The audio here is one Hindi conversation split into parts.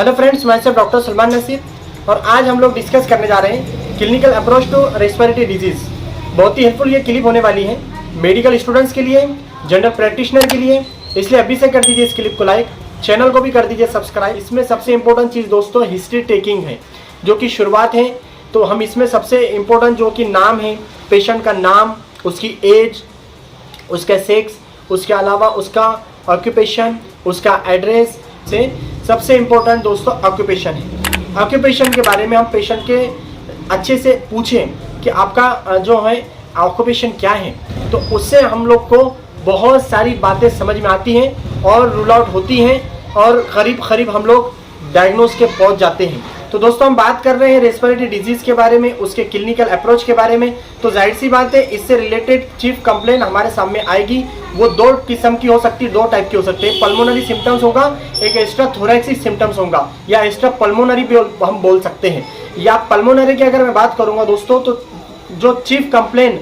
हेलो फ्रेंड्स, मैं सिर्फ डॉक्टर सलमान नसीर और आज हम लोग डिस्कस करने जा रहे हैं clinical approach to respiratory disease. बहुत ही हेल्पफुल ये क्लिप होने वाली है मेडिकल स्टूडेंट्स के लिए, जनरल प्रैक्टिशनर के लिए, इसलिए अभी से कर दीजिए इस क्लिप को लाइक, चैनल को भी कर दीजिए सब्सक्राइब। इसमें सबसे इंपॉर्टेंट चीज़ दोस्तों हिस्ट्री टेकिंग है, जो कि शुरुआत है। तो हम इसमें सबसे इम्पोर्टेंट जो कि नाम है, पेशेंट का नाम, उसकी एज, उसका सेक्स, उसके अलावा उसका ऑक्यूपेशन, उसका एड्रेस से सबसे इम्पोर्टेंट दोस्तों ऑक्यूपेशन है। ऑक्यूपेशन के बारे में हम पेशेंट के अच्छे से पूछें कि आपका जो है ऑक्यूपेशन क्या है, तो उससे हम लोग को बहुत सारी बातें समझ में आती हैं और रूल आउट होती हैं और करीब हम लोग डायग्नोस के पहुंच जाते हैं। तो दोस्तों हम बात कर रहे हैं रेस्पिरेटरी डिजीज़ के बारे में, उसके क्लिनिकल अप्रोच के बारे में। तो जाहिर सी बात है इससे रिलेटेड चीफ कंप्लेंट हमारे सामने आएगी। वो दो किस्म की हो सकती है, दो टाइप की हो सकती है। पल्मोनरी सिम्टम्स होगा, एक एक्स्ट्रा थोरैक्सिक सिम्टम्स होगा, या एक्स्ट्रा पल्मोनरी भी हम बोल सकते हैं। या पल्मोनरी की अगर मैं बात करूँगा दोस्तों, तो जो चीफ कंप्लेंट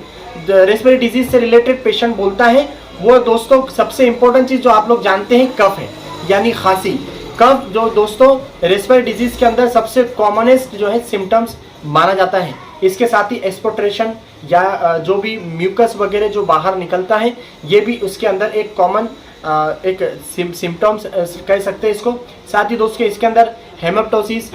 रेस्पिरेटरी डिजीज से रिलेटेड पेशेंट बोलता है वो दोस्तों सबसे इंपॉर्टेंट चीज़ जो आप लोग जानते हैं कफ है, यानी खांसी। कफ जो दोस्तों रेस्पिरेटरी डिजीज के अंदर सबसे कॉमनेस्ट जो है सिम्टम्स माना जाता है। इसके साथ ही एक्सपोर्टेशन या जो भी म्यूकस वगैरह जो बाहर निकलता है, ये भी उसके अंदर एक कॉमन एक सिम्टम्स कह सकते हैं इसको। साथ ही दोस्तों इसके अंदर हेमेप्टोसिस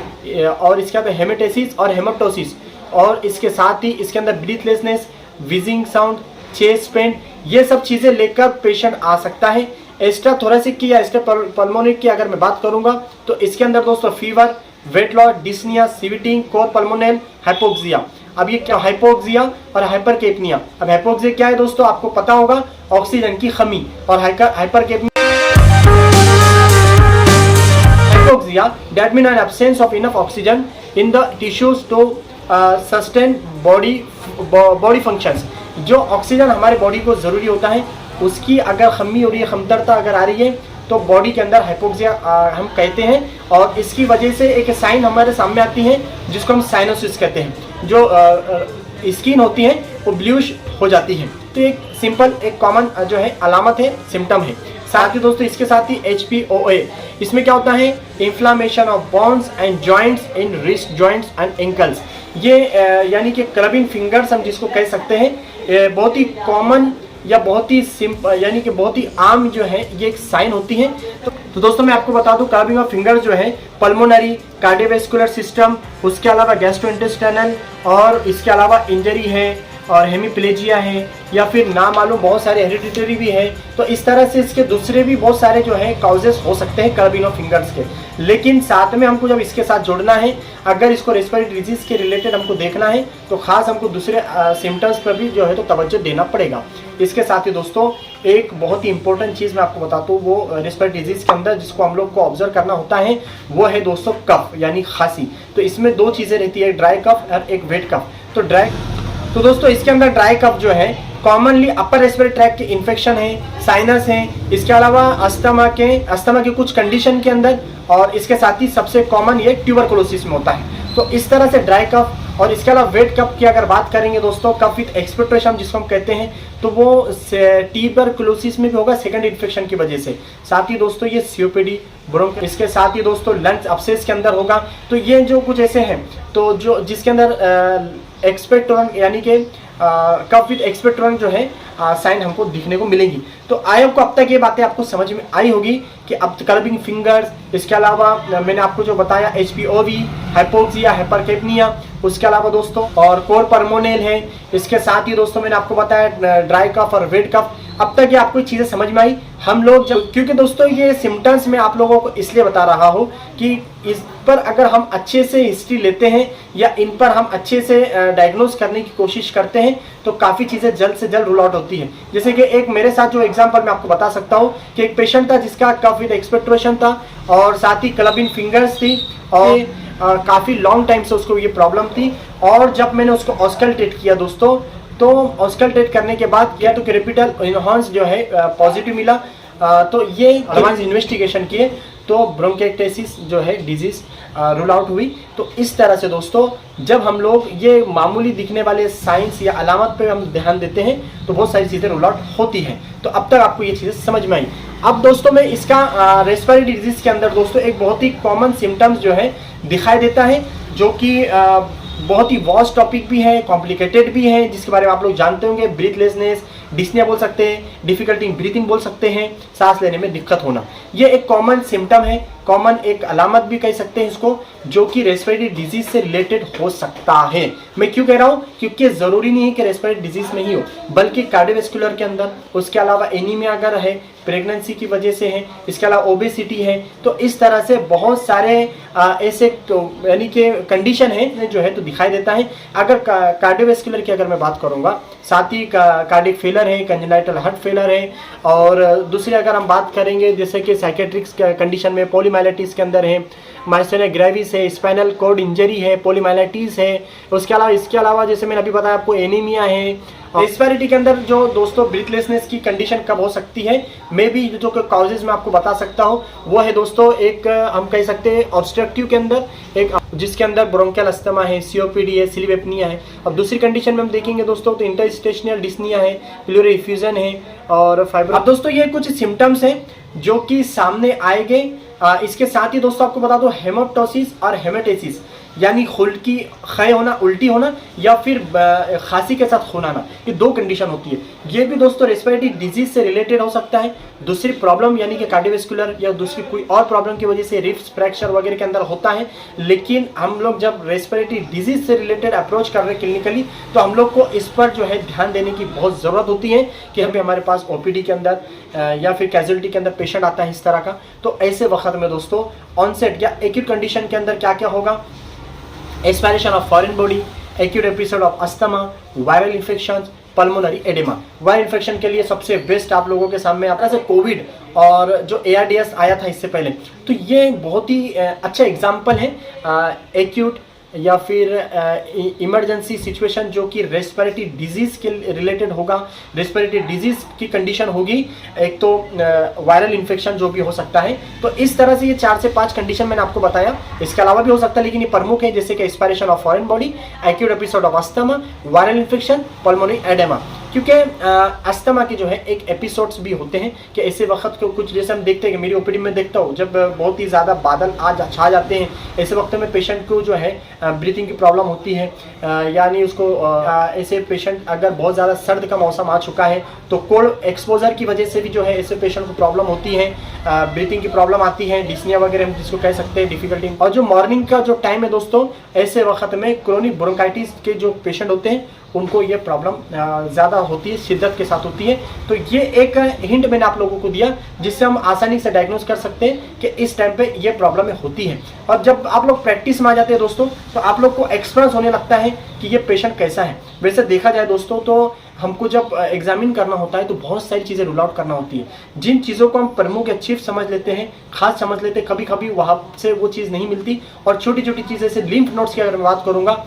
और इसके अंदर हेमेटेसिस और हेमेप्टोसिस, और इसके साथ ही इसके अंदर breathlessness, wheezing sound, chest pain, ये सब चीज़ें लेकर पेशेंट आ सकता है। एक्स्ट्रा थोरेसिक की या एक्स्ट्रा पल्मोनिक की अगर मैं बात करूंगा, तो इसके अंदर दोस्तों fever, weight loss, dyspnoea, sweating, cor pulmonale, hypoxia. अब ये क्या हाइपोक्सिया और हाइपरकेपनिया। अब हाइपोक्सिया क्या है दोस्तों, आपको पता होगा ऑक्सीजन की कमी, और hypercapnia that mean an absence of enough oxygen in the tissues to sustain body functions. जो ऑक्सीजन हमारे बॉडी को ज़रूरी होता है उसकी अगर कमी हो रही है, कमतरता अगर आ रही है, तो बॉडी के अंदर हाइपोक्सिया हम कहते हैं। और इसकी वजह से एक साइन हमारे सामने आती है जिसको हम साइनोसिस कहते हैं। जो स्किन होती है वो ब्लूइश हो जाती है। तो एक सिंपल एक कॉमन जो है अलामत है, सिम्टम है। साथ ही दोस्तों इसके साथ ही HPOA, इसमें क्या होता है, inflammation of bones and joints in wrist joints and ankles. ये यानी कि क्लबिंग फिंगर्स हम जिसको कह सकते हैं, बहुत ही कॉमन या बहुत ही यानी कि बहुत ही आम जो है ये एक साइन होती है। तो दोस्तों मैं आपको बता दूं, क्लबिंग ऑफ फिंगर जो है पल्मोनरी, कार्डियोवैस्कुलर सिस्टम, उसके अलावा गैस्ट्रोइंटेस्टाइनल, और इसके अलावा इंजरी है और हेमीप्लेजिया है, या फिर ना मालूम बहुत सारे हेरिडिटरी भी है। तो इस तरह से इसके दूसरे भी बहुत सारे जो है काउजेस हो सकते हैं क्लबिंग ऑफ फिंगर्स के। लेकिन साथ में हमको जब इसके साथ जोड़ना है, अगर इसको रेस्पिरेटरी डिजीज के रिलेटेड हमको देखना है, तो खास हमको दूसरे सिम्टम्स पर भी जो है तो तवज्जो देना पड़ेगा। इसके साथ ही दोस्तों एक बहुत ही इंपॉर्टेंट चीज़ मैं आपको बताता हूँ, वो रेस्पिरेटरी डिजीज के अंदर जिसको हम लोग को ऑब्जर्व करना होता है, वो है दोस्तों कफ यानी खांसी। तो इसमें दो चीज़ें रहती है, ड्राई कफ और एक वेट कफ। तो दोस्तों इसके अंदर ड्राई कफ जो है कॉमनली अपर रेस्पिरेटरी ट्रैक्ट के इन्फेक्शन है, साइनस है, इसके अलावा अस्थमा के कुछ कंडीशन के अंदर, और इसके साथ ही सबसे कॉमन ये ट्यूबरकुलोसिस में होता है। तो इस तरह से ड्राई कफ। और इसके अलावा वेट कफ की अगर बात करेंगे दोस्तों, कफ विथ एक्सपेक्टोरेशन जिसको हम कहते हैं, तो वो ट्यूबरकुलोसिस में भी होगा सेकंड इन्फेक्शन की वजह से। साथ ही दोस्तों ये COPD, ब्रोंक, इसके साथ ही दोस्तों लंग्स अब्सेस के अंदर होगा। तो ये जो कुछ ऐसे हैं तो जो जिसके अंदर एक्सपेक्टोरेंट यानी कि कफ विथ एक्सपेक्टोरेंट जो है साइन हमको दिखने को मिलेंगी। तो आई होप को अब तक ये बातें आपको समझ में आई होगी कि अब क्लबिंग फिंगर्स, इसके अलावा मैंने आपको जो बताया HPOV, हाइपोक्सिया, हाइपरकेपनिया, उसके अलावा दोस्तों और कोर पल्मोनल है। इसके साथ ही दोस्तों मैंने आपको बताया ड्राई कफ और वेट कफ। अब तक ये आपको चीज़ें समझ में आई। हम लोग जब, क्योंकि दोस्तों ये सिम्टम्स मैं आप लोगों को इसलिए बता रहा हूँ कि इस पर अगर हम अच्छे से हिस्ट्री लेते हैं या इन पर हम अच्छे से डायग्नोज करने की कोशिश करते हैं, तो काफ़ी चीज़ें जल्द से जल्द रूल आउट होती है। जैसे कि एक मेरे साथ जो एग्जांपल मैं आपको बता सकता हूँ कि एक पेशेंट था जिसका कफ विद एक्सपेक्टोरेशन था और साथ ही क्लबिंग फिंगर्स थी, और काफ़ी लॉन्ग टाइम से उसको ये प्रॉब्लम थी। और जब मैंने उसको ऑस्कल्टेट किया दोस्तों, तो ऑस्कल्टेट करने के बाद किया तो कैपिटल इनहांस जो है पॉजिटिव मिला। तो ये एडवांस इन्वेस्टिगेशन किए तो ब्रोंकाइटिस जो है डिजीज़ रूल आउट हुई। तो इस तरह से दोस्तों जब हम लोग ये मामूली दिखने वाले साइंस या अलामत पे हम ध्यान देते हैं तो बहुत सारी चीज़ें रूल आउट होती हैं। तो अब तक आपको ये चीज़ें समझ में आई। अब दोस्तों मैं इसका रेस्पिरेटरी डिजीज़ के अंदर दोस्तों एक बहुत ही कॉमन सिम्टम्स जो है दिखाई देता है, जो कि बहुत ही वास्ट टॉपिक भी है, कॉम्प्लिकेटेड भी है, जिसके बारे में आप लोग जानते होंगे। ब्रीथलेसनेस, डिस्निया बोल सकते हैं, डिफिकल्टी इन ब्रीथिंग बोल सकते हैं, सांस लेने में दिक्कत होना, ये एक कॉमन सिम्टम है, कॉमन एक अलामत भी कह सकते हैं इसको, जो कि रेस्पिरेटरी डिजीज से रिलेटेड हो सकता है। मैं क्यों कह रहा हूँ? क्योंकि ज़रूरी नहीं है कि रेस्पिरेटरी डिजीज में ही हो, बल्कि कार्डियोवैस्कुलर के अंदर, उसके अलावा एनीमिया अगर है, प्रेगनेंसी की वजह से है, इसके अलावा ओबेसिटी है, तो इस तरह से बहुत सारे ऐसे यानी कि कंडीशन है जो है तो दिखाई देता है। अगर कार्डियोवैस्कुलर की अगर मैं बात करूँगा, साथ ही कार्डिक फेलर है, कंजेनाइटल हार्ट फेलर है, और दूसरी अगर हम बात करेंगे जैसे कि साइकेट्रिक्स कंडीशन में पॉलीमाइलाइटिस के अंदर है, माइस्थेनिया ग्रेविस है, स्पाइनल कॉर्ड इंजरी है, पॉलीमाइलाइटिस है, उसके अलावा इसके अलावा जैसे मैंने अभी बताया आपको एनीमिया है। रेस्पिरेटरी के अंदर जो दोस्तों ब्रीथलेसनेस की कंडीशन कब हो सकती है, मैं भी जो कॉजेज मैं आपको बता सकता हूँ, वो है दोस्तों एक हम कह सकते हैं ऑब्स्ट्रक्टिव के अंदर, एक जिसके अंदर ब्रोंकियल अस्थमा है, सीओपीडी है, स्लीप एपनिया है। अब दूसरी कंडीशन में हम देखेंगे दोस्तों तो इंटरस्टेशनल डिस्निया है, प्लूरल इफ्यूजन है और फाइब्रो। अब दोस्तों ये कुछ सिम्टम्स हैं जो कि सामने आएंगे। इसके साथ ही दोस्तों आपको बता दो हेमोप्टोसिस और हेमेटेसिस, यानी खुल्की खय होना, उल्टी होना, या फिर खांसी के साथ खून आना, ये दो कंडीशन होती है। ये भी दोस्तों रेस्पिरेटरी डिजीज से रिलेटेड हो सकता है। दूसरी प्रॉब्लम यानी कि कार्डियोवैस्कुलर या दूसरी कोई और प्रॉब्लम की वजह से रिब्स फ्रैक्चर वगैरह के अंदर होता है। लेकिन हम लोग जब रेस्पिरेटरी डिजीज से रिलेटेड अप्रोच कर रहे हैं क्लिनिकली, तो हम लोग को इस पर जो है ध्यान देने की बहुत ज़रूरत होती है कि अभी हमारे पास ओपीडी के अंदर या फिर कैजुअलिटी के अंदर पेशेंट आता है इस तरह का, तो ऐसे वक्त में दोस्तों ऑनसेट या एक्यूट कंडीशन के अंदर क्या क्या होगा, expiration of foreign body, acute episode of asthma, viral infection, pulmonary oedema. Viral infection के लिए सबसे बेस्ट आप लोगों के सामने आता है कोविड और जो ARDS आया था इससे पहले, तो ये बहुत ही अच्छा एग्जाम्पल है एक्यूट या फिर इमरजेंसी सिचुएशन जो कि रेस्पिरेटरी डिजीज़ के रिलेटेड होगा। रेस्पिरेटरी डिजीज़ की कंडीशन होगी, एक तो वायरल इन्फेक्शन जो भी हो सकता है। तो इस तरह से ये 4 से 5 कंडीशन मैंने आपको बताया, इसके अलावा भी हो सकता है, लेकिन ये प्रमुख है, जैसे कि expiration of foreign body, acute episode of asthma, viral infection, pulmonary oedema. क्योंकि अस्थमा के जो है एक एपिसोड्स भी होते हैं कि ऐसे वक्त को कुछ जैसे हम देखते हैं कि मेरी ओपीडी में देखता हूँ, जब बहुत ही ज़्यादा बादल छा जाते हैं, ऐसे वक्त में पेशेंट को जो है ब्रीथिंग की प्रॉब्लम होती है, यानी उसको ऐसे पेशेंट अगर बहुत ज़्यादा सर्द का मौसम आ चुका है तो कोल्ड एक्सपोजर की वजह से भी जो है ऐसे पेशेंट को प्रॉब्लम होती है, ब्रीथिंग की प्रॉब्लम आती है, डिस्निया वगैरह हम जिसको कह सकते हैं, डिफिकल्टी। और जो मॉर्निंग का जो टाइम है दोस्तों, ऐसे वक्त में क्रोनिक ब्रोंकाइटिस के जो पेशेंट होते हैं उनको ये प्रॉब्लम ज़्यादा होती है, शिद्दत के साथ होती है। तो ये एक हिंट मैंने आप लोगों को दिया जिससे हम आसानी से डायग्नोज कर सकते हैं कि इस टाइम पे ये प्रॉब्लम होती है। और जब आप लोग प्रैक्टिस में आ जाते हैं दोस्तों, तो आप लोग को एक्सपीरियंस होने लगता है कि ये पेशेंट कैसा है। वैसे देखा जाए दोस्तों तो हमको जब एग्जामिन करना होता है तो बहुत सारी चीज़ें रूल आउट करना होती है। जिन चीज़ों को हम प्रमुख या चीफ समझ लेते हैं, खास समझ लेते हैं, कभी कभी वहाँ से वो चीज़ नहीं मिलती। और छोटी छोटी चीज़ें जैसे लिम्फ नोड्स की अगर मैं बात करूँगा,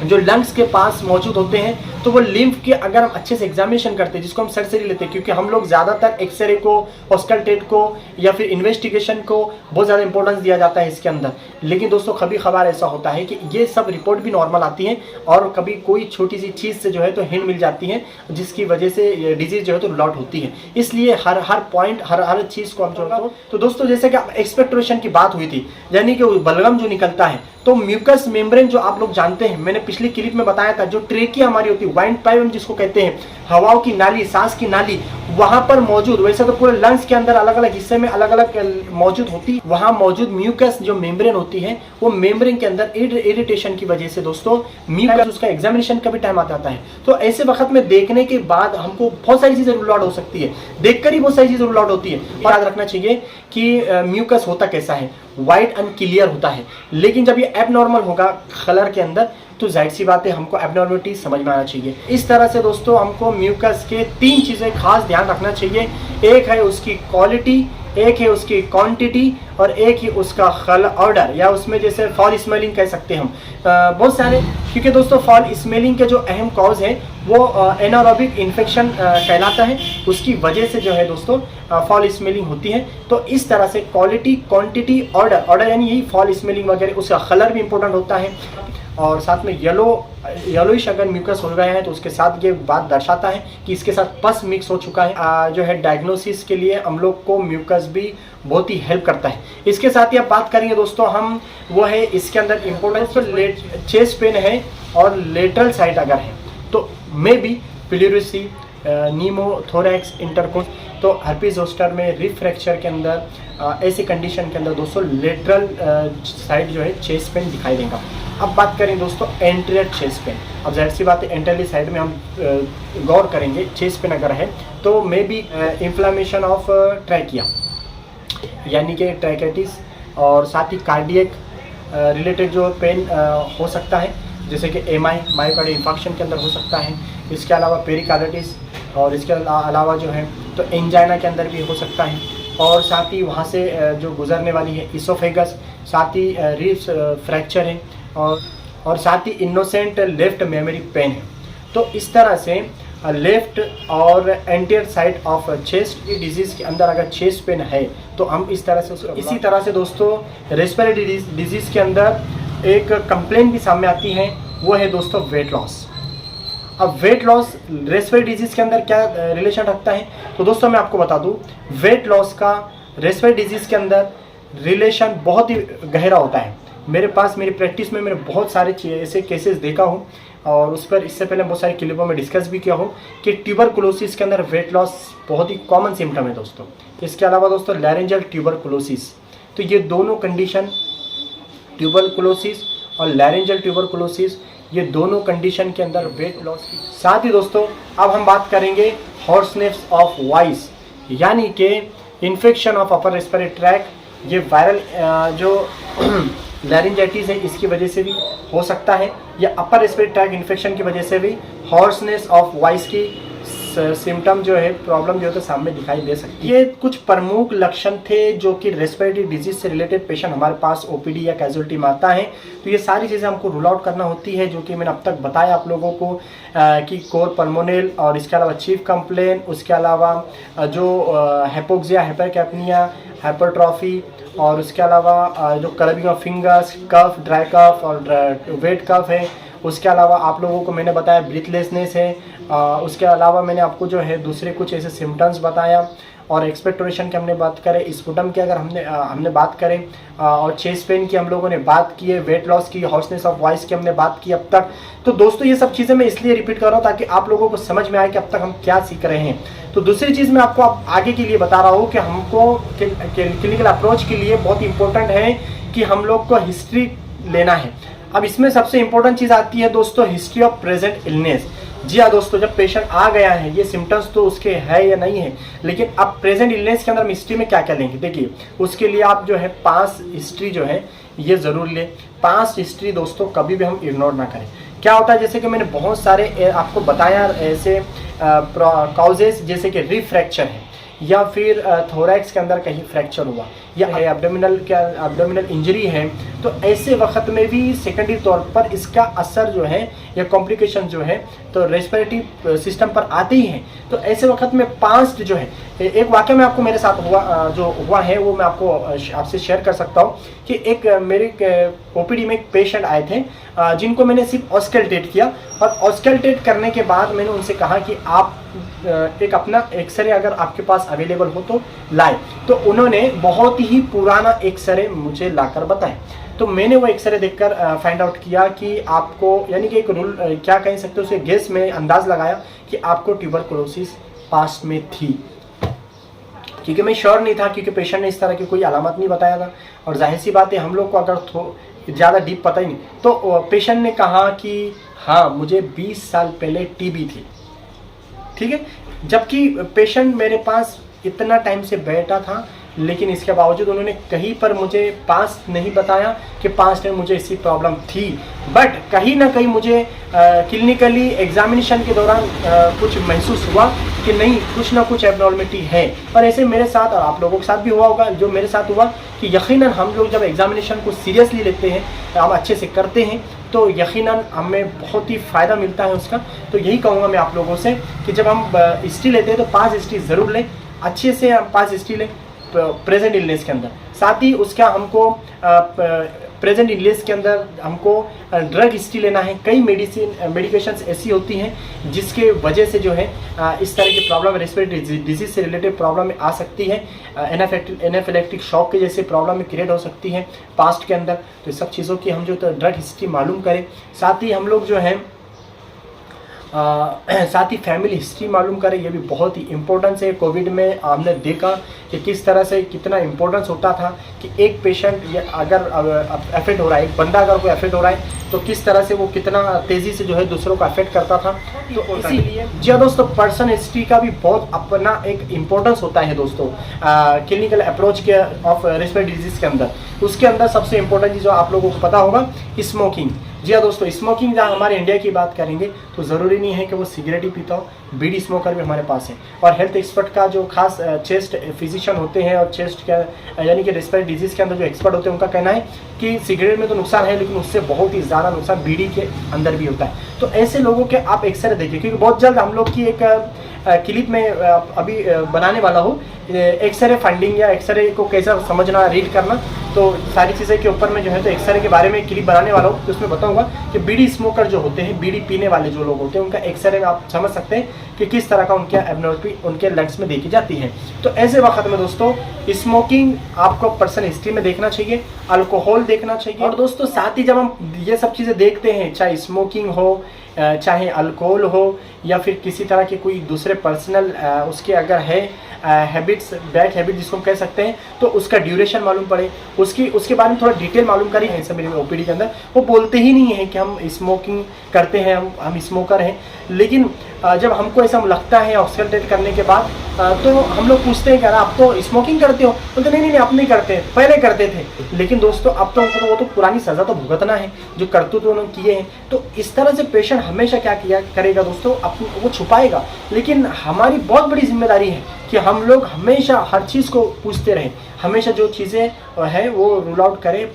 जो लंग्स के पास मौजूद होते हैं, तो वो लिम्फ के अगर हम अच्छे से एग्जामिनेशन करते हैं, जिसको हम सर्जरी लेते हैं, क्योंकि हम लोग ज़्यादातर एक्सरे को, ऑस्कल्टेट को या फिर इन्वेस्टिगेशन को बहुत ज़्यादा इंपॉर्टेंस दिया जाता है इसके अंदर। लेकिन दोस्तों कभी खबर ऐसा होता है कि ये सब रिपोर्ट भी नॉर्मल आती है और कभी कोई छोटी सी चीज़ से जो है तो हिंट मिल जाती है, जिसकी वजह से डिजीज जो है तो रूल आउट होती है। इसलिए हर पॉइंट, हर चीज़ को हम जो तो दोस्तों जैसे कि एक्सपेक्टोरेशन की बात हुई थी, यानी कि बलगम जो निकलता है, तो म्यूकस मेम्ब्रेन जो आप लोग जानते हैं, मैंने पिछली क्लिप में बताया था, जो ट्रेकिया हमारी होती है, वाइंड पाइप जिसको कहते हैं, हवाओं की नाली, सांस की नाली, वहां पर मौजूद, वैसे तो पूरे लंग्स के अंदर अलग अलग हिस्से में अलग अलग मौजूद होती, वहां मौजूद म्यूकस जो मेम्ब्रेन होती है, वो मेम्ब्रेन के अंदर इरिटेशन की वजह से दोस्तों म्यूकस, उसका एग्जामिनेशन का भी टाइम आता है। तो ऐसे वक्त में देखने के बाद हमको बहुत सारी चीजें रूल आउट हो सकती है, देखकर ही बहुत सारी चीजें रूल आउट होती है। और याद रखना चाहिए कि म्यूकस होता कैसा है, व्हाइट एंड क्लियर होता है। लेकिन जब ये एबनॉर्मल होगा कलर के अंदर, तो जाहिर सी बात है हमको एबनॉर्मलिटी समझ में आना चाहिए। इस तरह से दोस्तों हमको म्यूकस के 3 चीज़ें खास ध्यान रखना चाहिए। एक है उसकी क्वालिटी, एक है उसकी क्वांटिटी और एक ही उसका खल ऑर्डर, या उसमें जैसे फॉल स्मेलिंग कह सकते हैं हम। बहुत सारे, क्योंकि दोस्तों फॉल स्मेलिंग के जो अहम कॉज है वो एनारोबिक इन्फेक्शन कहलाता है, उसकी वजह से जो है दोस्तों फॉल स्मेलिंग होती है। तो इस तरह से क्वालिटी, क्वांटिटी, ऑर्डर, ऑर्डर यानी यही फॉल स्मेलिंग वगैरह, उसका कलर भी इंपॉर्टेंट होता है, और साथ में येलोइश अगर म्यूकस हो गया है तो उसके साथ ये बात दर्शाता है कि इसके साथ पस मिक्स हो चुका है। जो है डायग्नोसिस के लिए हम लोग को म्यूकस भी बहुत ही हेल्प करता है। इसके साथ ही अब बात करेंगे दोस्तों हम, वो है इसके अंदर इम्पोर्टेंस, तो चेस्ट पेन है और लेटरल साइड अगर है तो मे बी प्लूरिसी, नीमोथोरैक्स, इंटरकोस, तो हर्पीज जोस्टर में रिब फ्रैक्चर के अंदर ऐसी कंडीशन के अंदर दोस्तों लेटरल साइड जो है चेस्ट पेन दिखाई देगा। अब बात करें दोस्तों एंटीरियर चेस्ट पेन। अब जाहिर सी बात है एंटीरियर साइड में हम गौर करेंगे, चेस्ट पेन अगर है तो may be inflammation of trachea यानी कि ट्रैकेटिस, और साथ ही कार्डियक रिलेटेड जो पेन हो सकता है, जैसे कि मायोकार्डियल इंफार्क्शन के अंदर हो सकता है। इसके अलावा पेरिकार्डिटिस, और इसके अलावा जो है तो एंजाइना के अंदर भी हो सकता है, और साथ ही वहाँ से जो गुजरने वाली है इसोफेगस, साथ ही रिब्स फ्रैक्चर है, और साथ ही इनोसेंट लेफ्ट मेमोरी पेन है। तो इस तरह से लेफ्ट और एंटीरियर साइड ऑफ चेस्ट की डिजीज़ के अंदर अगर चेस्ट पेन है तो हम इस तरह से, इसी तरह से दोस्तों रेस्पिरेटरी डिजीज़ के अंदर एक कंप्लेंट भी सामने आती है, वो है दोस्तों वेट लॉस। अब वेट लॉस रेस्पिरेटरी डिजीज़ के अंदर क्या रिलेशन रखता है, तो दोस्तों मैं आपको बता दूं, वेट लॉस का रेस्पिरेटरी डिजीज़ के अंदर रिलेशन बहुत ही गहरा होता है। मेरे पास, मेरी प्रैक्टिस में मैंने बहुत सारे ऐसे केसेस देखा हूँ, और उस पर इससे पहले बहुत सारी क्लिपों में डिस्कस भी किया हूँ कि ट्यूबरकुलोसिस के अंदर वेट लॉस बहुत ही कॉमन सिम्टम है दोस्तों। इसके अलावा दोस्तों लैरेंजल ट्यूबरकुलोसिस, तो ये दोनों कंडीशन, ट्यूबरकुलोसिस और लैरेंजल ट्यूबरकुलोसिस, ये दोनों कंडीशन के अंदर वेट लॉस की। साथ ही दोस्तों अब हम बात करेंगे हॉर्सनेस ऑफ वॉइस, यानी कि infection of upper respiratory tract. ये वायरल जो लैरिंजाइटिस है इसकी वजह से भी हो सकता है, या अपर रेस्पिरेटरी ट्रैक्ट इन्फेक्शन की वजह से भी हॉर्सनेस ऑफ वॉइस की सिम्टम जो है, प्रॉब्लम जो है तो सामने दिखाई दे सकती है। ये कुछ प्रमुख लक्षण थे जो कि रेस्पिरेटरी डिजीज से रिलेटेड पेशेंट हमारे पास ओपीडी या कैजुअलिटी में आता है। तो ये सारी चीज़ें हमको रूल आउट करना होती है, जो कि मैंने अब तक बताया आप लोगों को कि कोर पल्मोनल, और इसके अलावा चीफ कंप्लेन, उसके अलावा जो हाइपोक्सिया, हाइपरकैप्निया, हाइपरट्रॉफी, और उसके अलावा जो clubbing of fingers, cough, dry cough और वेट कफ है। उसके अलावा आप लोगों को मैंने बताया ब्रीथलेसनेस है। उसके अलावा मैंने आपको जो है दूसरे कुछ ऐसे सिम्टम्स बताया, और एक्सपेक्टोरेशन की हमने बात करें, स्पुटम की अगर हमने बात करें, और चेस्ट पेन की हम लोगों ने बात की है, वेट लॉस की, हॉर्सनेस ऑफ वॉइस की हमने बात की अब तक। तो दोस्तों ये सब चीज़ें मैं इसलिए रिपीट कर रहा हूँ ताकि आप लोगों को समझ में आए कि अब तक हम क्या सीख रहे हैं। तो दूसरी चीज़ मैं आपको आगे के लिए बता रहा हूँ कि हमको क्लिनिकल अप्रोच के लिए बहुत इंपॉर्टेंट है कि हम लोग को हिस्ट्री लेना है। अब इसमें सबसे इंपॉर्टेंट चीज़ आती है दोस्तों हिस्ट्री ऑफ प्रेजेंट इलनेस। जी हाँ दोस्तों, जब पेशेंट आ गया है, ये सिम्टम्स तो उसके है या नहीं है, लेकिन अब प्रेजेंट इलनेस के अंदर हम हिस्ट्री में क्या क्या लेंगे, देखिए उसके लिए आप जो है पास्ट हिस्ट्री जो है ये ज़रूर लें। पास्ट हिस्ट्री दोस्तों कभी भी हम इग्नोर ना करें। क्या होता है, जैसे कि मैंने बहुत सारे आपको बताया ऐसे कॉजेस, जैसे कि रिब फ्रैक्चर है, या फिर थोरैक्स के अंदर कहीं फ्रैक्चर हुआ, या एब्डोमिनल इंजरी है, तो ऐसे वक्त में भी सेकेंडरी तौर पर इसका असर जो है या कॉम्प्लिकेशन जो है तो रेस्पिरेटरी सिस्टम पर आते ही हैं। तो ऐसे वक्त में पास्ट जो है, एक वाक़या में आपको मेरे साथ हुआ है वो मैं आपसे शेयर कर सकता हूँ कि एक मेरे ओपीडी में एक पेशेंट आए थे जिनको मैंने सिर्फ ऑस्कल्टेट किया, और ऑस्कल्टेट करने के बाद मैंने उनसे कहा कि आप एक अपना एक्सरे अगर आपके पास अवेलेबल हो तो लाए। तो उन्होंने बहुत ही पुराना एक्सरे मुझे लाकर बताए। तो मैंने वो एक्सरे देखकर फाइंड आउट किया कि आपको, यानी कि एक रूल क्या कह सकते हो, उसे गेस में अंदाज लगाया कि आपको ट्यूबरकुलोसिस पास्ट में थी, क्योंकि मैं श्योर नहीं था, क्योंकि पेशेंट ने इस तरह की कोई अलामत नहीं बताया था, और जाहिर सी बात है हम लोग को अगर ज़्यादा डीप पता ही नहीं। तो पेशेंट ने कहा कि हाँ मुझे 20 साल पहले टीबी थी, ठीक है, जबकि पेशेंट मेरे पास इतना टाइम से बैठा था, लेकिन इसके बावजूद उन्होंने कहीं पर मुझे पास्ट नहीं बताया कि पास्ट में मुझे ऐसी प्रॉब्लम थी। बट कहीं ना कहीं मुझे क्लिनिकली एग्जामिनेशन के दौरान कुछ महसूस हुआ कि नहीं कुछ ना कुछ एबनॉर्मलिटी है। और ऐसे मेरे साथ और आप लोगों के साथ भी हुआ होगा, जो मेरे साथ हुआ कि यकीनन हम लोग जब एग्जामिनेशन को सीरियसली लेते हैं, हम अच्छे से करते हैं, तो यकीनन हमें बहुत ही फ़ायदा मिलता है उसका। तो यही कहूँगा मैं आप लोगों से कि जब हम हिस्ट्री लेते हैं तो 5 हिस्ट्री ज़रूर लें, अच्छे से हम 5 हिस्ट्री लें प्रेजेंट इलनेस के अंदर। साथ ही उसका हमको प्रेजेंट इलनेस के अंदर हमको ड्रग हिस्ट्री लेना है। कई मेडिकेशंस ऐसी होती हैं जिसके वजह से जो है इस तरह की प्रॉब्लम, रेस्पिरेटरी डिजीज से रिलेटेड प्रॉब्लम में आ सकती है, एनाफिलेक्टिक शॉक के जैसे प्रॉब्लम में क्रिएट हो सकती है पास्ट के अंदर। तो इस सब चीज़ों की हम जो ड्रग हिस्ट्री मालूम करें, साथ ही हम लोग जो है साथ ही फैमिली हिस्ट्री मालूम करें, ये भी बहुत ही इम्पोर्टेंस है। कोविड में हमने देखा कि किस तरह से कितना इम्पोर्टेंस होता था कि एक पेशेंट अगर अफेक्ट हो रहा है, एक बंदा अगर कोई अफेक्ट हो रहा है तो किस तरह से वो कितना तेज़ी से जो है दूसरों को अफेक्ट करता था। तो इसीलिए जी दोस्तों, पर्सन हिस्ट्री का भी बहुत अपना एक इम्पोर्टेंस होता है दोस्तों क्लिनिकल अप्रोच के ऑफ रेस्पिरेटरी डिजीज़ के अंदर। उसके अंदर सबसे इम्पोर्टेंट चीज़ जो आप लोगों को पता होगा, स्मोकिंग। जी हाँ दोस्तों, स्मोकिंग जहाँ हमारे इंडिया की बात करेंगे तो ज़रूरी नहीं है कि वो सिगरेट ही पीता हो, बीड़ी स्मोकर भी हमारे पास है। और हेल्थ एक्सपर्ट का जो खास चेस्ट फिजिशियन होते हैं और चेस्ट का यानी कि रेस्पिरेटरी डिजीज़ के अंदर जो एक्सपर्ट होते हैं, उनका कहना है कि सिगरेट में तो नुकसान है लेकिन उससे बहुत ही ज़्यादा नुकसान बीड़ी के अंदर भी होता है। तो ऐसे लोगों के आप एक्सरे देखिए, क्योंकि बहुत जल्द हम लोग की एक क्लिप में अभी बनाने वाला हूँ एक्सरे फंडिंग या एक्सरे को कैसा समझना, रीड करना, तो सारी चीज़ें के ऊपर में जो है तो एक्सरे के बारे में क्लिप बनाने वाला हूँ। तो उसमें बताऊंगा कि बीड़ी स्मोकर जो होते हैं, बीड़ी पीने वाले जो लोग होते हैं, उनका एक्सरे में आप समझ सकते हैं कि किस तरह का उनके एबनॉर्मलिटी उनके लंग्स में देखी जाती है। तो ऐसे वक्त में दोस्तों स्मोकिंग आपको पर्सन हिस्ट्री में देखना चाहिए, अल्कोहल देखना चाहिए। और दोस्तों साथ ही जब हम ये सब चीज़ें देखते हैं, चाहे स्मोकिंग हो, चाहे अल्कोहल हो, या फिर किसी तरह के कोई दूसरे पर्सनल उसके अगर है हैबिट्स, बैड हैबिट जिसको हम कह सकते हैं, तो उसका ड्यूरेशन मालूम पड़े, उसके बारे में थोड़ा डिटेल मालूम करें। ऐसा मेरे ओपीडी के अंदर वो बोलते ही नहीं है कि हम स्मोकिंग करते हैं, हम स्मोकर हैं, लेकिन जब हमको ऐसा लगता है ऑक्सल्टेट करने के बाद तो हम लोग पूछते हैं कि आप तो स्मोकिंग करते हो, बोलते नहीं आप नहीं करते, पहले करते थे। लेकिन दोस्तों अब तो उनको वो तो पुरानी सज़ा तो भुगतना है जो करतूत उन्होंने किए हैं। तो इस तरह से पेशेंट हमेशा क्या किया करेगा दोस्तों, वो छुपाएगा। लेकिन हमारी बहुत बड़ी जिम्मेदारी है कि हम लोग हमेशा हर चीज़ को पूछते रहें, हमेशा जो चीज़ें हैं वो रूल आउट करें,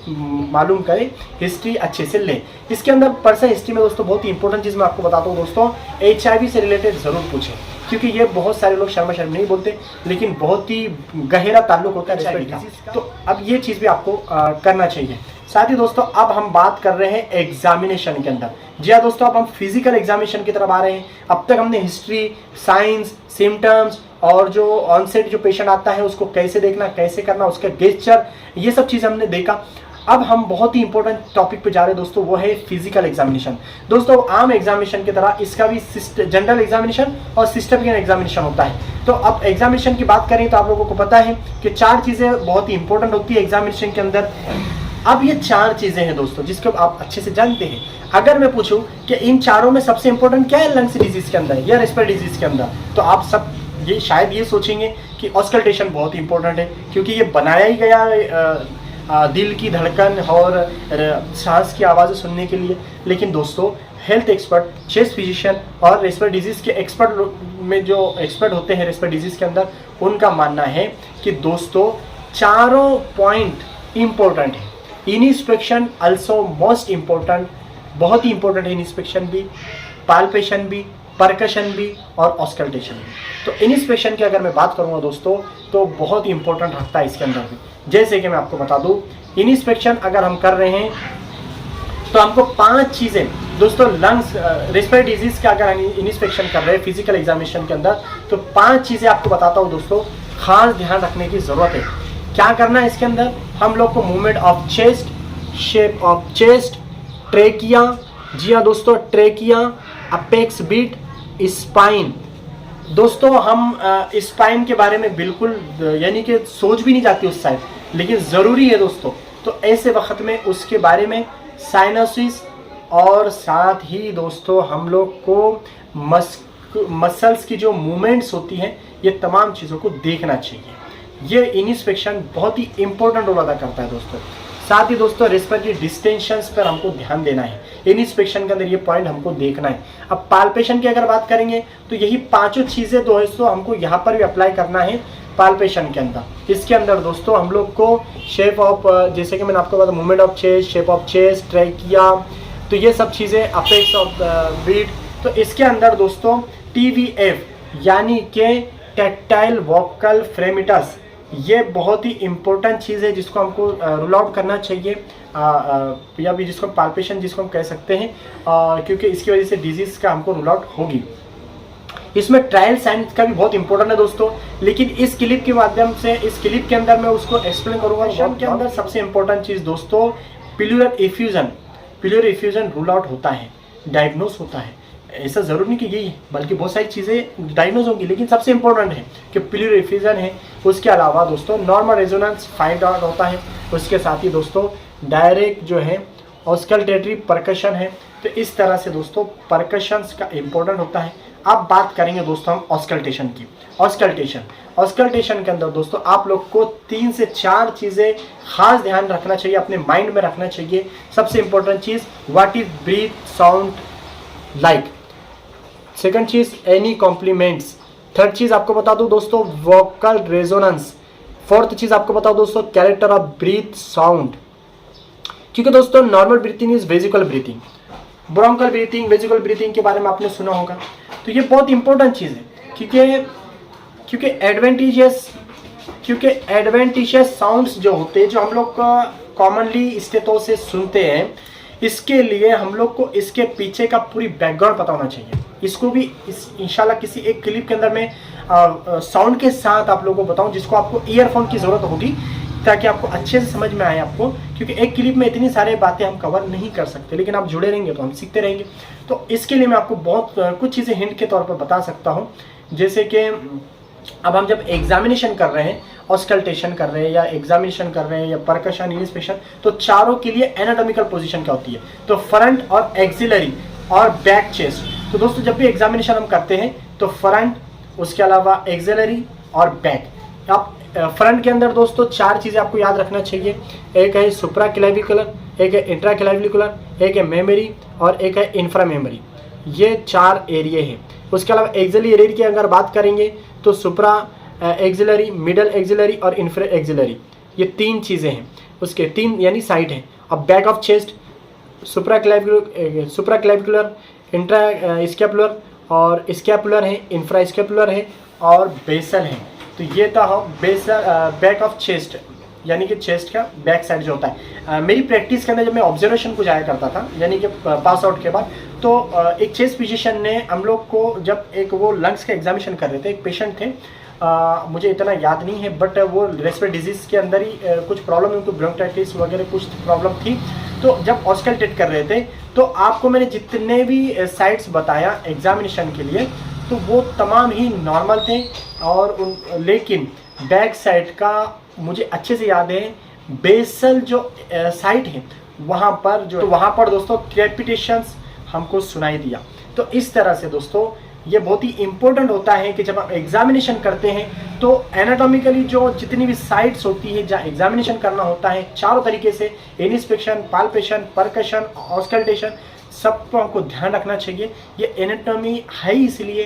मालूम करें, हिस्ट्री अच्छे से लें। इसके अंदर पर्सन हिस्ट्री में दोस्तों बहुत ही इंपॉर्टेंट चीज़ मैं आपको बताता हूँ दोस्तों, HIV से रिलेटेड ज़रूर पूछें, क्योंकि ये बहुत सारे लोग शर्म नहीं बोलते, लेकिन बहुत ही गहरा ताल्लुक होता है HIV का। तो अब ये चीज़ भी आपको करना चाहिए। साथ ही दोस्तों अब हम बात कर रहे हैं एग्जामिनेशन के अंदर। जी हाँ दोस्तों, अब हम फिजिकल एग्जामिनेशन की तरफ आ रहे हैं। अब तक हमने हिस्ट्री, साइंस, सिम्टम्स और जो ऑनसेट जो पेशेंट आता है उसको कैसे देखना, कैसे करना, उसका गेस्चर, ये सब चीज़ हमने देखा। अब हम बहुत ही इंपॉर्टेंट टॉपिक पे जा रहे हैं दोस्तों, वो है फिजिकल एग्जामिनेशन। दोस्तों आम एग्जामिनेशन की तरह इसका भी जनरल एग्जामिनेशन और सिस्टमिक एग्जामिनेशन होता है। तो अब एग्जामिनेशन की बात करें तो आप लोगों को पता है कि 4 चीज़ें बहुत ही इंपॉर्टेंट होती है एग्जामिनेशन के अंदर। अब ये 4 चीज़ें हैं दोस्तों जिसको आप अच्छे से जानते हैं। अगर मैं पूछूं कि इन चारों में सबसे इंपॉर्टेंट क्या है लंग्स डिजीज के अंदर या रेस्पिरेटरी डिजीज के अंदर, तो आप सब ये शायद ये सोचेंगे कि ऑस्कल्टेशन बहुत इंपॉर्टेंट है, क्योंकि ये बनाया ही गया दिल की धड़कन और सांस की आवाज़ें सुनने के लिए। लेकिन दोस्तों हेल्थ एक्सपर्ट, चेस्ट फिजिशियन और रेस्पिरेटरी डिजीज़ के एक्सपर्ट में जो एक्सपर्ट होते हैं रेस्पिरेटरी डिजीज़ के अंदर, उनका मानना है कि दोस्तों चारों पॉइंट इंपॉर्टेंट है। इनिस्पेक्शन अल्सो मोस्ट इम्पोर्टेंट, बहुत ही इंपॉर्टेंट है इनिस्पेक्शन भी, पाल्पेशन भी, परकशन भी और ऑस्कल्टेशन भी। तो इनिस्पेक्शन की अगर मैं बात करूँगा दोस्तों तो बहुत ही इंपॉर्टेंट रखता है इसके अंदर भी। जैसे कि मैं आपको बता दूँ, इनिस्पेक्शन अगर हम कर रहे हैं तो हमको 5 चीज़ें दोस्तों लंग्स रेस्पिरेटरी डिजीज़ का अगर इनिस्पेक्शन कर रहे हैं फिजिकल एग्जामिनेशन के अंदर, तो 5 चीज़ें आपको बताता हूँ दोस्तों, खास ध्यान रखने की ज़रूरत है। क्या करना है इसके अंदर, हम लोग को movement of chest, shape of chest, trachea, जी हाँ दोस्तों ट्रेकिया, अपेक्स बीट, स्पाइन। दोस्तों हम स्पाइन के बारे में बिल्कुल यानी कि सोच भी नहीं जाती उस साइड, लेकिन ज़रूरी है दोस्तों। तो ऐसे वक्त में उसके बारे में साइनोसिस और साथ ही दोस्तों हम लोग को मसल्स की जो मूवमेंट्स होती हैं, ये तमाम चीज़ों को देखना चाहिए। ये इनिस्पेक्शन बहुत ही इंपॉर्टेंट रोल अदा करता है दोस्तों। साथ ही दोस्तों रेस्पिरेटरी डिस्टेंशंस पर हमको ध्यान देना है। इंस्पेक्शन के अंदर ये पॉइंट हमको देखना है। अब पाल्पेशन की अगर बात करेंगे तो यही पांचों चीजें दोस्तों हमको यहाँ पर भी अप्लाई करना है पाल्पेशन के अंदर। इसके अंदर दोस्तों हम लोग को शेप ऑफ, जैसे कि मैंने आपको बताया, movement of chest, shape of chest, trachea, तो ये सब चीज़ें, अपेक्स ऑफ ब्रीथ। तो इसके अंदर दोस्तों TVF यानी कि टैक्टाइल वोकल फ्रेमिटस, ये बहुत ही इम्पोर्टेंट चीज़ है जिसको हमको रूल आउट करना चाहिए, या भी जिसको पाल्पेशन जिसको हम कह सकते हैं, क्योंकि इसकी वजह से डिजीज़ का हमको रूल आउट होगी। इसमें ट्रायल साइंस का भी बहुत इंपॉर्टेंट है दोस्तों, लेकिन इस क्लिप के माध्यम से, इस क्लिप के अंदर मैं उसको एक्सप्लेन करूंगा। के अंदर सबसे इंपॉर्टेंट चीज़ दोस्तों प्लूरल इफ्यूजन रूल आउट होता है, डायग्नोस होता है। ऐसा जरूरी नहीं कि यही, बल्कि बहुत सारी चीज़ें डायग्नोज होंगी, लेकिन सबसे इंपॉर्टेंट है कि प्लूरल इफ्यूजन है। उसके अलावा दोस्तों नॉर्मल रेजोनेंस फाइंड आउट होता है। उसके साथ ही दोस्तों डायरेक्ट जो है ऑस्कल्टेटरी परकशन है। तो इस तरह से दोस्तों परकशंस का इंपॉर्टेंट होता है। अब बात करेंगे दोस्तों हम ऑस्कल्टेशन की। ऑस्कल्टेशन के अंदर दोस्तों आप लोग को 3 से 4 चीज़ें खास ध्यान रखना चाहिए, अपने माइंड में रखना चाहिए। सबसे इंपॉर्टेंट चीज़, what is breath sound like. Second चीज़, एनी कॉम्प्लीमेंट्स। थर्ड चीज़ आपको बता दूं दोस्तों, वोकल रेजोनेंस। फोर्थ चीज़ आपको बताओ दोस्तों, कैरेक्टर ऑफ ब्रीथ साउंड। क्योंकि दोस्तों normal breathing is vesicle breathing, bronchial breathing, vesicle breathing के बारे में आपने सुना होगा। तो ये बहुत इंपॉर्टेंट चीज़ है, क्योंकि एडवेंटिशियस साउंड्स जो होते हैं, जो हम लोग कॉमनली स्टेटों से सुनते हैं, इसके लिए हम लोग को इसके पीछे का पूरी बैकग्राउंड पता होना चाहिए। इसको भी इंशाल्लाह किसी एक क्लिप के अंदर में साउंड के साथ आप लोगों को बताऊं, जिसको आपको ईयरफोन की ज़रूरत होगी ताकि आपको अच्छे से समझ में आए आपको, क्योंकि एक क्लिप में इतनी सारी बातें हम कवर नहीं कर सकते, लेकिन आप जुड़े रहेंगे तो हम सीखते रहेंगे। तो इसके लिए मैं आपको बहुत कुछ चीज़ें हिंट के तौर पर बता सकता हूँ। जैसे कि अब हम जब एग्जामिनेशन कर रहे हैं, ऑस्कल्टेशन कर रहे हैं या एग्जामिनेशन कर रहे हैं या परकशन, इंस्पेक्शन, तो चारों के लिए एनाटॉमिकल पोजीशन क्या होती है, तो फ्रंट और एक्सिलरी और बैक चेस्ट। तो दोस्तों जब भी एग्जामिनेशन हम करते हैं तो फ्रंट, उसके अलावा एक्सिलरी और बैक। आप फ्रंट के अंदर दोस्तों 4 चीज़ें आपको याद रखना चाहिए। एक है सुप्रा क्लेविकुलर, एक है इंट्रा क्लेविकुलर, एक है मेमोरी और एक है इंफ्रा मेमोरी। ये 4 एरिया है। उसके अलावा एक्सिलरी एरिया की अगर बात करेंगे तो सुप्रा एक्सिलरी, मिडल एक्सिलरी और इंफ्रा एक्सिलरी, ये 3 चीज़ें हैं। उसके 3 यानी साइड हैं। अब back of chest supra clavicular, intra scapular और स्कैपुलर है, इंफ्रा स्कैपुलर है और बेसल है। तो ये था बेसल, बैक ऑफ चेस्ट यानी कि चेस्ट का बैक साइड जो होता है। मेरी प्रैक्टिस के अंदर जब मैं ऑब्जर्वेशन को जाया करता था, यानी कि पास आउट के बाद, तो एक चेस्ट फिजिशियन ने हम लोग को, जब एक वो लंग्स का एग्जामिनेशन कर रहे थे, एक पेशेंट थे, मुझे इतना याद नहीं है, बट वो रेस्पिरेटरी डिजीज़ के अंदर ही कुछ प्रॉब्लम, उनको ब्रोंकाइटिस वगैरह कुछ प्रॉब्लम थी। तो जब ऑस्कल्टेट कर रहे थे तो आपको मैंने जितने भी साइट्स बताया एग्जामिनेशन के लिए, तो वो तमाम ही नॉर्मल थे। और लेकिन बैक साइड का मुझे अच्छे से याद है, बेसल जो साइट है वहाँ पर दोस्तों क्रेपिटेशंस हमको सुनाई दिया। तो इस तरह से दोस्तों ये बहुत ही इंपॉर्टेंट होता है कि जब आप एग्जामिनेशन करते हैं तो एनाटॉमिकली जो जितनी भी साइट्स होती है जहाँ एग्जामिनेशन करना होता है, चारों तरीके से इंस्पेक्शन, पाल्पेशन, परकशन, ऑस्कल्टेशन, सबको हमको ध्यान रखना चाहिए। ये एनाटॉमी है इसलिए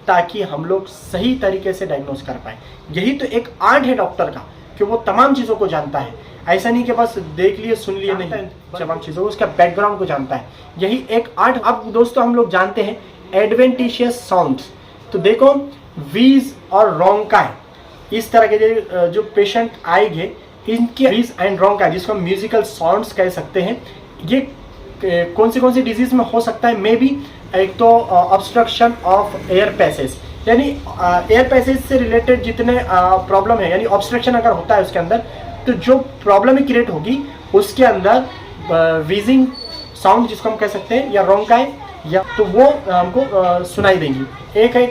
ताकि हम लोग सही तरीके से डायग्नोस कर पाए। यही तो एक आर्ट है डॉक्टर का कि वो तमाम चीज़ों को जानता है। ऐसा नहीं कि बस देख लिए सुन लिए, नहीं, तमाम चीज़ों को, उसका बैकग्राउंड को जानता है। यही एक आर्ट। अब दोस्तों हम लोग जानते हैं एडवेंटिशियस साउंड्स। तो देखो वीज और रोंकाई, इस तरह के जो पेशेंट आएंगे, इनके वीज एंड रोंकाई, जिसको हम म्यूजिकल साउंड्स कह सकते हैं, ये कौन सी डिजीज में हो सकता है। मे बी एक तो ऑब्स्ट्रक्शन ऑफ एयर पैसेज, यानी एयर पैसेज से रिलेटेड जितने प्रॉब्लम है, यानी ऑब्स्ट्रक्शन अगर होता है उसके अंदर, तो जो प्रॉब्लम क्रिएट होगी उसके अंदर वीजिंग साउंड जिसको हम कह सकते हैं, या रोंकाई, या तो वो हमको सुनाई देंगी। एक है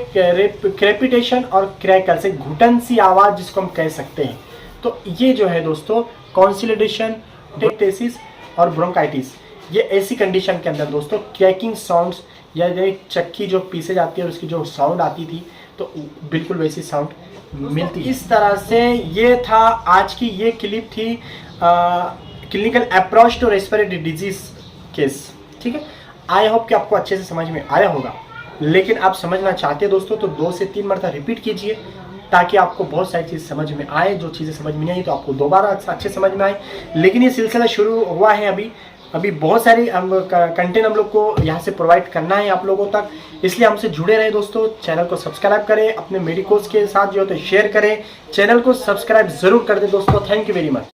क्रेपिटेशन और क्रैकल से घुटन सी आवाज़ जिसको हम कह सकते हैं। तो ये जो है दोस्तों कॉन्सिलिडेशन, टेसिस और ब्रोंकाइटिस, ये ऐसी कंडीशन के अंदर दोस्तों क्रैकिंग साउंड्स, या चक्की जो पीसे जाती है और उसकी जो साउंड आती थी, तो बिल्कुल वैसी साउंड मिलती है। इस तरह से ये था आज की ये क्लिप थी clinical approach to respiratory disease case. ठीक है, आई होप कि आपको अच्छे से समझ में आया होगा, लेकिन आप समझना चाहते हैं दोस्तों तो 2 से 3 मरतबा रिपीट कीजिए ताकि आपको बहुत सारी चीज़ समझ में आए। जो चीज़ें समझ में नहीं आई तो आपको दोबारा अच्छे समझ में आए। लेकिन ये सिलसिला शुरू हुआ है अभी बहुत सारी कंटेंट हम लोग को यहाँ से प्रोवाइड करना है आप लोगों तक, इसलिए हमसे जुड़े रहे दोस्तों। चैनल को सब्सक्राइब करें, अपने मेडिकोस के साथ जो है तो शेयर करें, चैनल को सब्सक्राइब जरूर कर दें दोस्तों। Thank you very much.